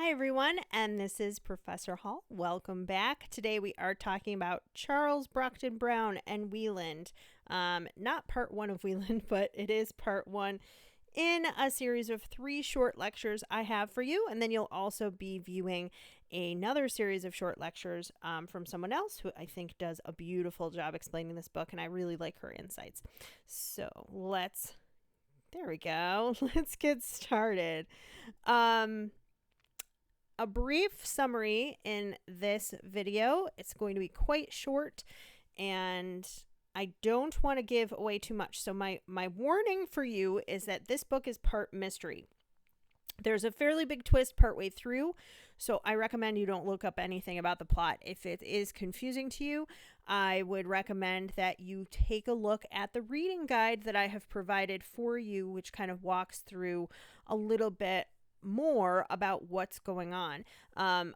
Hi, everyone, and this is Professor Hall. Welcome back. Today we are talking about Charles Brockden Brown and Wieland. Not part one of Wieland, but it is part one in a series of 3 short lectures I have for you. And then you'll also be viewing another series of short lectures from someone else who I think does a beautiful job explaining this book, and I really like her insights. So there we go. Let's get started. A brief summary in this video. It's going to be quite short, and I don't want to give away too much. So my warning for you is that this book is part mystery. There's a fairly big twist partway through, so I recommend you don't look up anything about the plot. If it is confusing to you, I would recommend that you take a look at the reading guide that I have provided for you, which kind of walks through a little bit more about what's going on.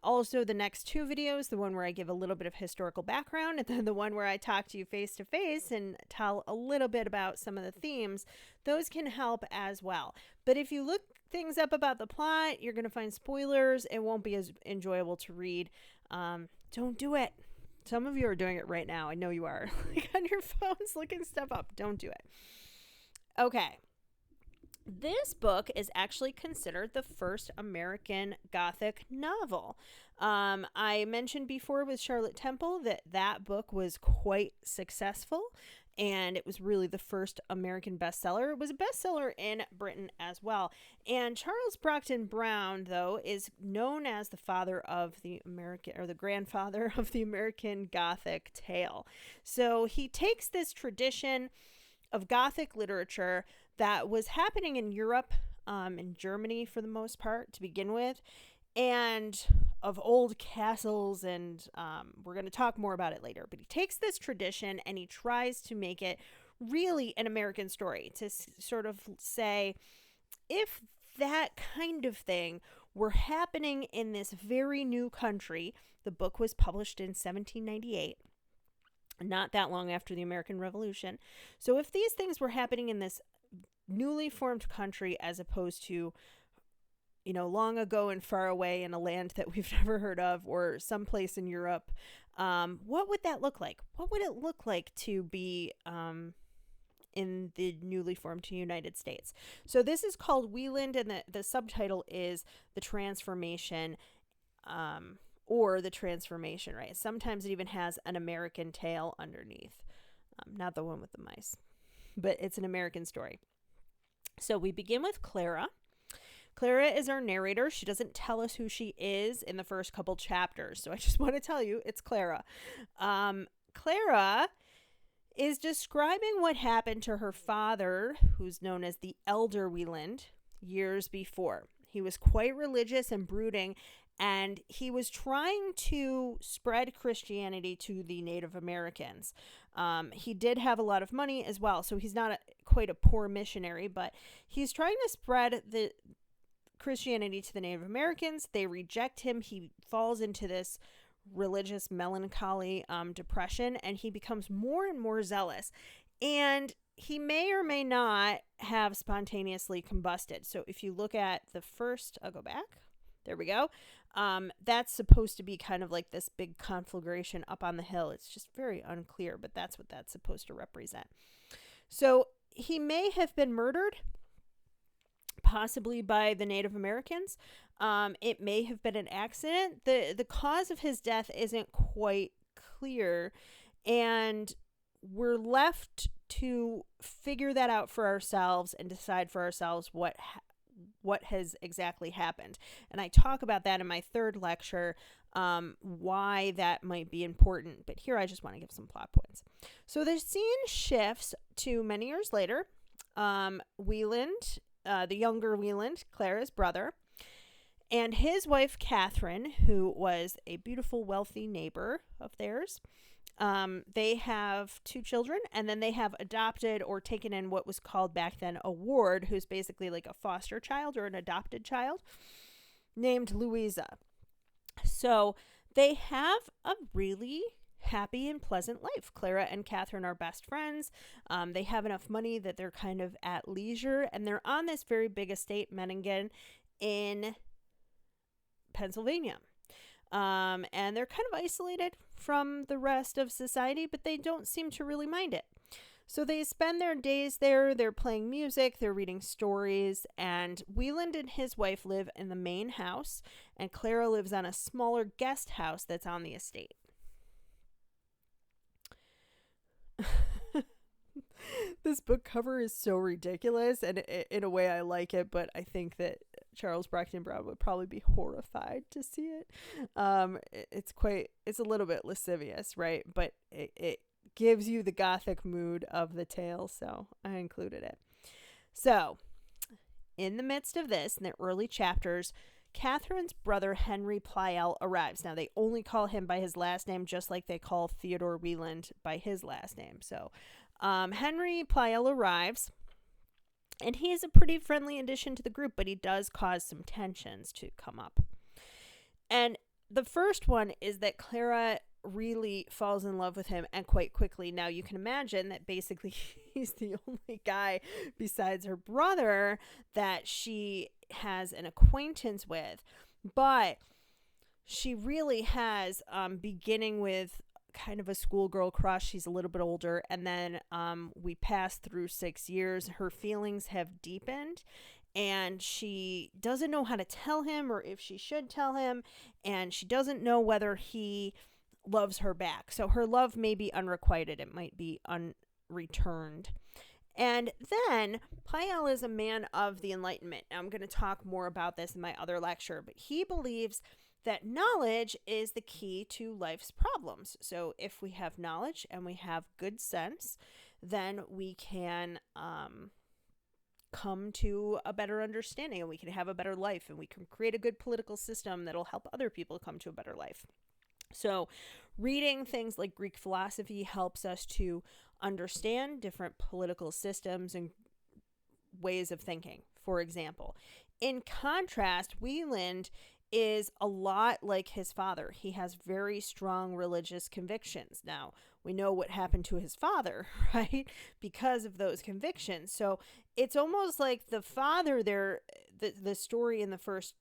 Also, the next 2 videos, the one where I give a little bit of historical background and then the one where I talk to you face to face and tell a little bit about some of the themes, those can help as well. But if you look things up about the plot, you're going to find spoilers. It won't be as enjoyable to read. Don't do it. Some of you are doing it right now. I know you are. Like on your phones looking stuff up. Don't do it. Okay. This book is actually considered the first American Gothic novel. I mentioned before with Charlotte Temple that book was quite successful, and it was really the first American bestseller. It was a bestseller in Britain as well. And Charles Brockden Brown, though, is known as the father of the American, or the grandfather of the American Gothic tale. So he takes this tradition of Gothic literature that was happening in Europe, in Germany for the most part to begin with, and of old castles, and we're going to talk more about it later. But he takes this tradition and he tries to make it really an American story, to sort of say, if that kind of thing were happening in this very new country. The book was published in 1798. Not that long after the American Revolution. So if these things were happening in this newly formed country as opposed to, long ago and far away in a land that we've never heard of, or someplace in Europe, what would that look like? What would it look like to be in the newly formed United States? So this is called Wieland, and the subtitle is The Transformation, or The Transformation, right? Sometimes it even has an American tale underneath. Not the one with the mice, but it's an American story. So we begin with Clara. Clara is our narrator. She doesn't tell us who she is in the first couple chapters. So I just want to tell you, it's Clara. Clara is describing what happened to her father, who's known as the Elder Wieland, years before. He was quite religious and brooding, and he was trying to spread Christianity to the Native Americans. He did have a lot of money as well, so he's not quite a poor missionary, but he's trying to spread the Christianity to the Native Americans. They reject him. He falls into this religious melancholy, depression, and he becomes more and more zealous. And he may or may not have spontaneously combusted. So if you look at the first, I'll go back. There we go. That's supposed to be kind of like this big conflagration up on the hill. It's just very unclear, but that's what that's supposed to represent. So he may have been murdered, possibly by the Native Americans. It may have been an accident. The cause of his death isn't quite clear, and we're left to figure that out for ourselves and decide for ourselves what has exactly happened. And I talk about that in my third lecture, why that might be important. But here I just want to give some plot points. So the scene shifts to many years later. Wieland, the younger Wieland, Clara's brother, and his wife, Catherine, who was a beautiful, wealthy neighbor of theirs. They have 2 children, and then they have adopted or taken in what was called back then a ward, who's basically like a foster child or an adopted child, named Louisa. So they have a really happy and pleasant life. Clara and Catherine are best friends. They have enough money that they're kind of at leisure, and they're on this very big estate, Menningen, in Pennsylvania. And they're kind of isolated from the rest of society, but they don't seem to really mind it. So they spend their days there, they're playing music, they're reading stories, and Wieland and his wife live in the main house, and Clara lives on a smaller guest house that's on the estate. This book cover is so ridiculous, and in a way I like it, but I think that Charles Brockden Brown would probably be horrified to see it. It's a little bit lascivious, right? But it gives you the gothic mood of the tale, so I included it. So, in the midst of this, in the early chapters, Catherine's brother Henry Pleyel arrives. Now, they only call him by his last name, just like they call Theodore Wieland by his last name. So, Henry Pleyel arrives, and he is a pretty friendly addition to the group, but he does cause some tensions to come up. And the first one is that Clara really falls in love with him, and quite quickly. Now, you can imagine that basically he's the only guy besides her brother that she has an acquaintance with. But she really has, beginning with kind of a schoolgirl crush. She's a little bit older, and then we pass through 6 years. Her feelings have deepened, and she doesn't know how to tell him or if she should tell him, and she doesn't know whether he loves her back. So her love may be unrequited. It might be unreturned. And then Pleyel is a man of the Enlightenment. Now, I'm going to talk more about this in my other lecture, but he believes that knowledge is the key to life's problems. So if we have knowledge and we have good sense, then we can come to a better understanding, and we can have a better life, and we can create a good political system that'll help other people come to a better life. So reading things like Greek philosophy helps us to understand different political systems and ways of thinking, for example. In contrast, Wieland is a lot like his father. He has very strong religious convictions. Now, we know what happened to his father, right? Because of those convictions. So it's almost like the father there, the story in the first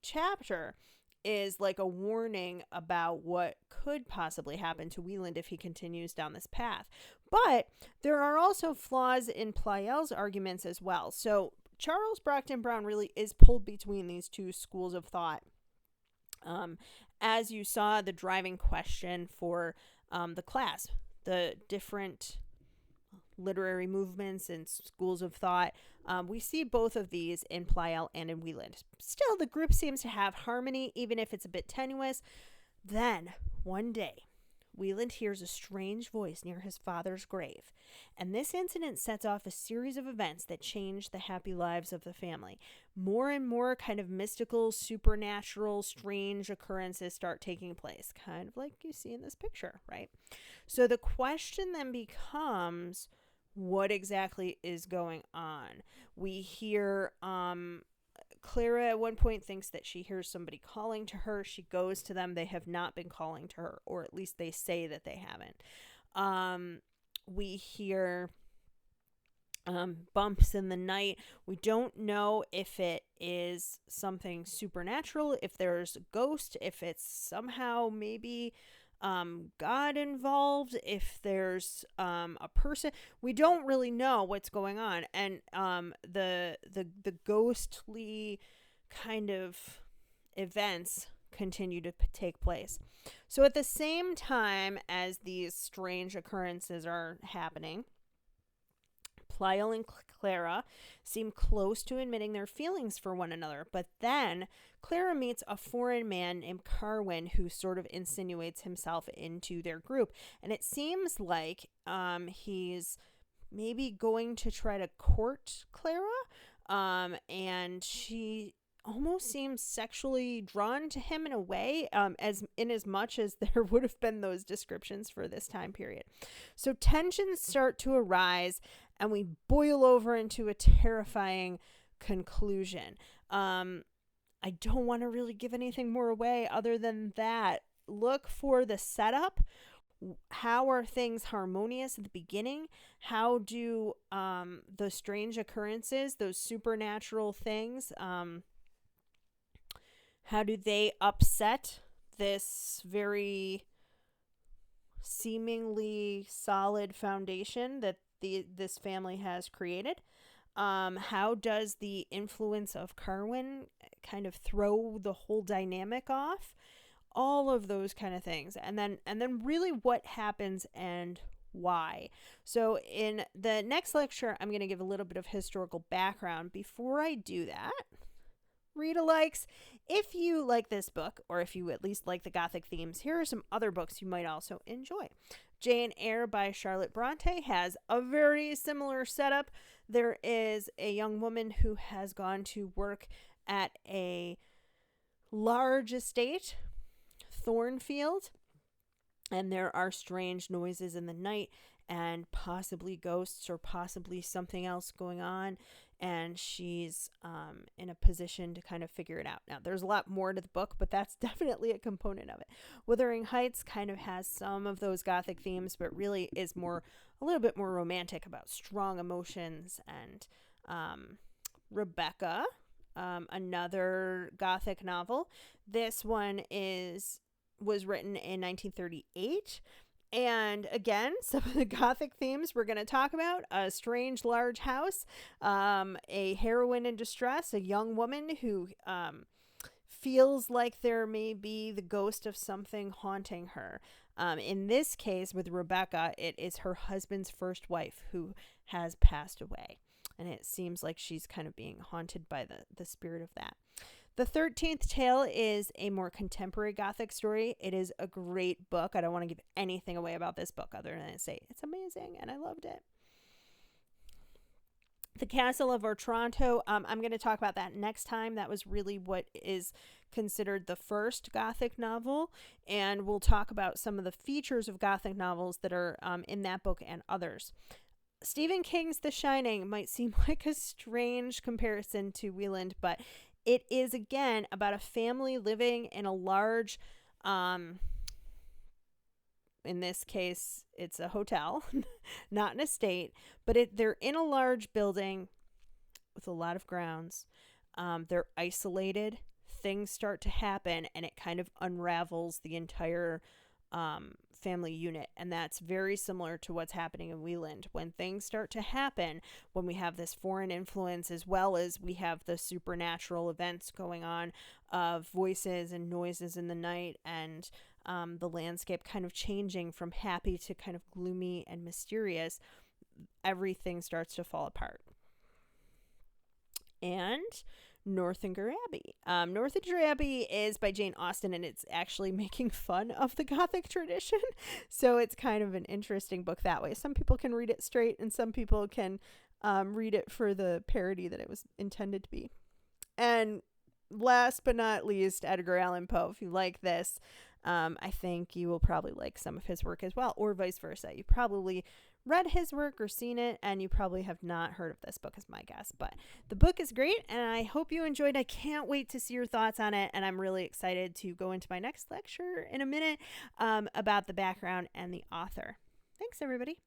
chapter is like a warning about what could possibly happen to Wieland if he continues down this path. But there are also flaws in Pleyel's arguments as well. So Charles Brockden Brown really is pulled between these two schools of thought. As you saw, the driving question for the class, the different literary movements and schools of thought, we see both of these in Pleyel and in Wieland. Still, the group seems to have harmony, even if it's a bit tenuous. Then, one day, Wieland hears a strange voice near his father's grave, and this incident sets off a series of events that change the happy lives of the family. More and more kind of mystical, supernatural, strange occurrences start taking place, kind of like you see in this picture, right? So the question then becomes, what exactly is going on? We hear Clara at one point thinks that she hears somebody calling to her. She goes to them. They have not been calling to her, or at least they say that they haven't. We hear bumps in the night. We don't know if it is something supernatural, if there's a ghost, if it's somehow maybe God involved, if there's a person. We don't really know what's going on, and the ghostly kind of events continue to take place. So at the same time as these strange occurrences are happening, Pleyel and Clara seem close to admitting their feelings for one another, but then Clara meets a foreign man named Carwin who sort of insinuates himself into their group, and it seems like he's maybe going to try to court Clara, and she almost seems sexually drawn to him in a way, as much as there would have been those descriptions for this time period. So tensions start to arise, and we boil over into a terrifying conclusion. I don't want to really give anything more away other than that. Look for the setup. How are things harmonious at the beginning? How do the strange occurrences, those supernatural things, How do they upset this very seemingly solid foundation that this family has created? How does the influence of Carwyn kind of throw the whole dynamic off? All of those kind of things. And then really what happens and why. So in the next lecture, I'm going to give a little bit of historical background. Before I do that, read-alikes, if you like this book, or if you at least like the Gothic themes, here are some other books you might also enjoy. Jane Eyre by Charlotte Bronte has a very similar setup. There is a young woman who has gone to work at a large estate, Thornfield, and there are strange noises in the night and possibly ghosts or possibly something else going on, and she's in a position to kind of figure it out. Now, there's a lot more to the book, but that's definitely a component of it. Wuthering Heights kind of has some of those Gothic themes, but really is a little bit more romantic, about strong emotions. And Rebecca, another Gothic novel. This one was written in 1938. And again, some of the Gothic themes we're going to talk about: a strange large house, a heroine in distress, a young woman who feels like there may be the ghost of something haunting her. In this case, with Rebecca, it is her husband's first wife who has passed away. And it seems like she's kind of being haunted by the spirit of that. The 13th Tale is a more contemporary Gothic story. It is a great book. I don't want to give anything away about this book other than to say it's amazing and I loved it. The Castle of Otranto, I'm going to talk about that next time. That was really what is considered the first Gothic novel, and we'll talk about some of the features of Gothic novels that are in that book and others. Stephen King's The Shining might seem like a strange comparison to Wieland, but it is, again, about a family living in a large, in this case, it's a hotel, not an estate, but they're in a large building with a lot of grounds. They're isolated. Things start to happen, and it kind of unravels the entire family unit. And that's very similar to what's happening in Wieland. When things start to happen, when we have this foreign influence, as well as we have the supernatural events going on of voices and noises in the night, and the landscape kind of changing from happy to kind of gloomy and mysterious, everything starts to fall apart. And Northanger Abbey. Northanger Abbey is by Jane Austen, and it's actually making fun of the Gothic tradition. So it's kind of an interesting book that way. Some people can read it straight, and some people can read it for the parody that it was intended to be. And last but not least, Edgar Allan Poe. If you like this, I think you will probably like some of his work as well, or vice versa. You probably read his work or seen it, and you probably have not heard of this book, is my guess. But the book is great, and I hope you enjoyed. I can't wait to see your thoughts on it, and I'm really excited to go into my next lecture in a minute about the background and the author. Thanks, everybody.